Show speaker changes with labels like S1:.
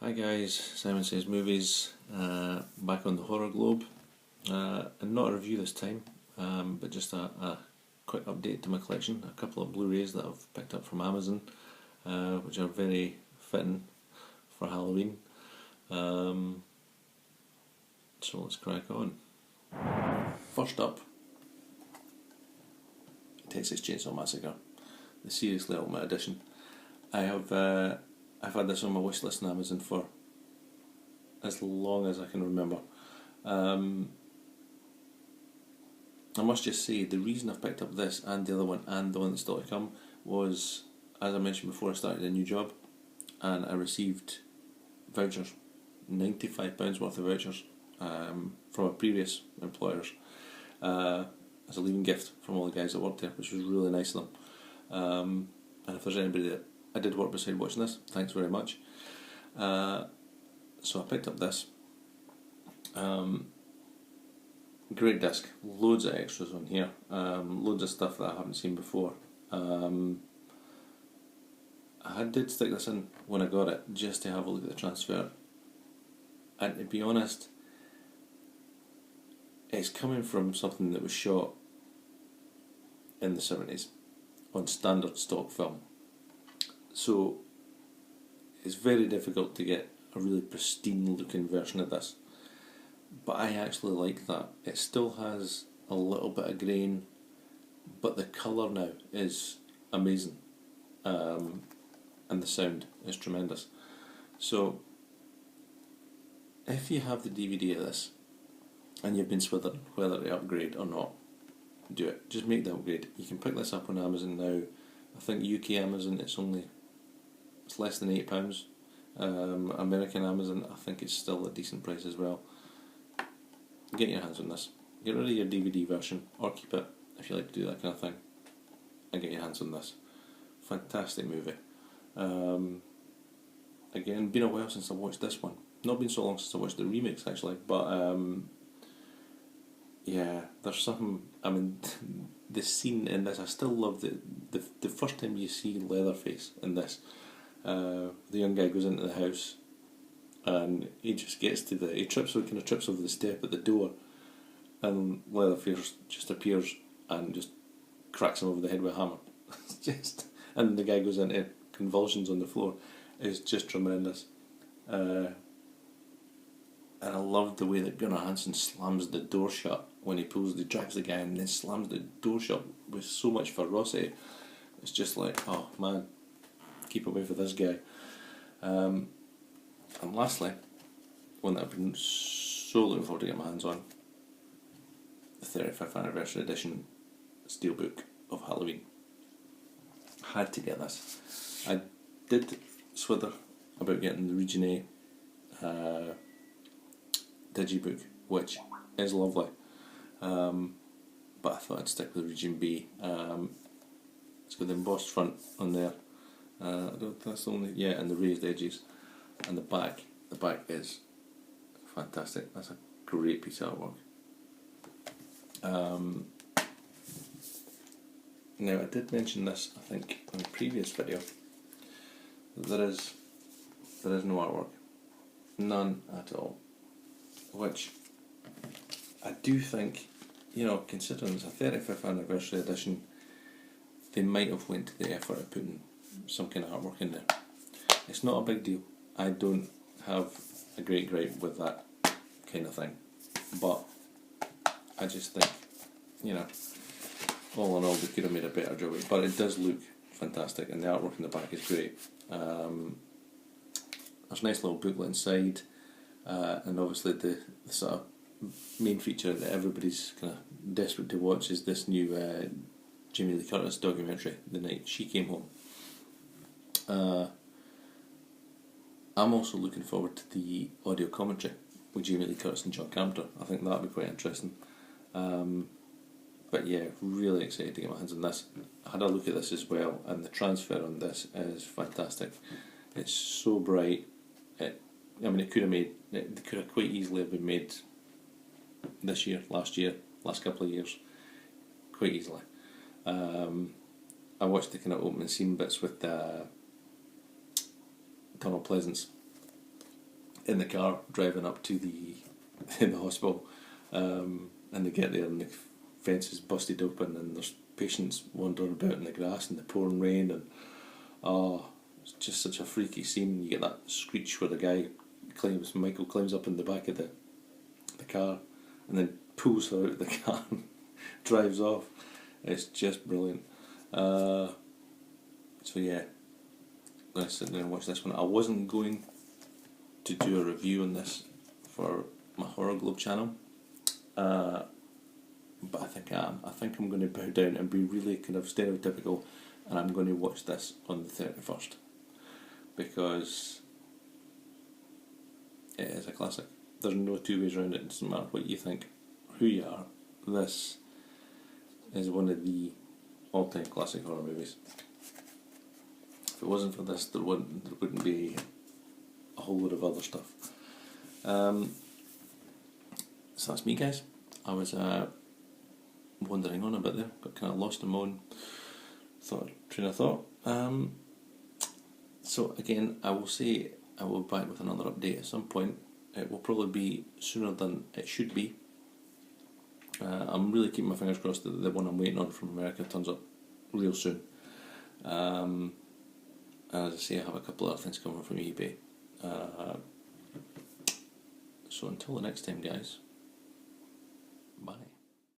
S1: Hi guys, Simon Says Movies, back on the Horror Globe, and not a review this time, but just a quick update to my collection. A couple of Blu-rays that I've picked up from Amazon, which are very fitting for Halloween. So let's crack on. First up, Texas Chainsaw Massacre, the Seriously Ultimate Edition. I've had this on my wish list on Amazon for as long as I can remember. I must just say, the reason I've picked up this and the other one and the one that's still to come was, as I mentioned before, I started a new job and I received vouchers, £95 worth of vouchers from a previous employers as a leaving gift from all the guys that worked there, which was really nice of them. And if there's anybody that I did work beside watching this, thanks very much. So I picked up this. Great disc, loads of extras on here, loads of stuff that I haven't seen before. I did stick this in when I got it just to have a look at the transfer, and to be honest, it's coming from something that was shot in the 70s on standard stock film, so it's very difficult to get a really pristine looking version of this. But I actually like that. It still has a little bit of grain, but the colour now is amazing, and the sound is tremendous. So if you have the DVD of this and you've been swithering whether to upgrade or not, do it. Just make the upgrade. You can pick this up on Amazon now. I think UK Amazon it's less than £8. American Amazon I think it's still a decent price as well. Get your hands on this. Get rid of your DVD version or keep it if you like to do that kind of thing, and get your hands on this. Fantastic movie. Again, been a while since I watched this one. Not been so long since I watched the remix actually, but yeah, there's something. I mean, the scene in this, I still love the first time you see Leatherface in this. The young guy goes into the house and he just gets to he trips over the step at the door, and Leatherface just appears and just cracks him over the head with a hammer. And the guy goes into convulsions on the floor. It's just tremendous. And I loved the way that Gunnar Hansen slams the door shut when he drags the guy and then slams the door shut with so much ferocity. It's just like, oh man, keep away from this guy. And lastly, one that I've been so looking forward to get my hands on, the 35th anniversary edition steelbook of Halloween. Had to get this. I did swither about getting the Region A digibook, which is lovely, but I thought I'd stick with Region B. It's got the embossed front on there. I don't think that's the only, yeah, and the raised edges, and the back is fantastic. That's a great piece of artwork. Now I did mention this, I think, in a previous video. There is no artwork, none at all, which I do think, considering it's a 35th anniversary edition, they might have went to the effort of putting some kind of artwork in there. It's not a big deal. I don't have a great gripe with that kind of thing, but I just think, all in all, they could have made a better job of it. But it does look fantastic, and the artwork in the back is great. There's a nice little booklet inside, and obviously the sort of main feature that everybody's kind of desperate to watch is this new Jamie Lee Curtis documentary, The Night She Came Home. I'm also looking forward to the audio commentary with Jamie Lee Curtis and John Carpenter. I think that'll be quite interesting. But yeah, really excited to get my hands on this. I had a look at this as well, and the transfer on this is fantastic. It's so bright. It could have quite easily have been made this year, last couple of years, quite easily. I watched the kind of opening scene bits with Donald Pleasance, in the car driving up to the in the hospital, and they get there and the fence is busted open and there's patients wandering about in the grass in the pouring rain, and it's just such a freaky scene. You get that screech where the guy Michael climbs up in the back of the car and then pulls her out of the car and drives off. It's just brilliant. So yeah, let's sit down and watch this one. I wasn't going to do a review on this for my Horror Globe channel, but I think I am. I think I'm going to bow down and be really kind of stereotypical, and I'm going to watch this on the 31st because it is a classic. There's no two ways around it. It doesn't matter what you think, who you are. This is one of the all-time classic horror movies. If it wasn't for this, there wouldn't be a whole lot of other stuff. So that's me, guys. I was wandering on a bit there, got kind of lost in my own train of thought. So again, I will say I will be back with another update at some point. It will probably be sooner than it should be. I'm really keeping my fingers crossed that the one I'm waiting on from America turns up real soon. As I say, I have a couple of other things coming from eBay. So until the next time, guys, bye.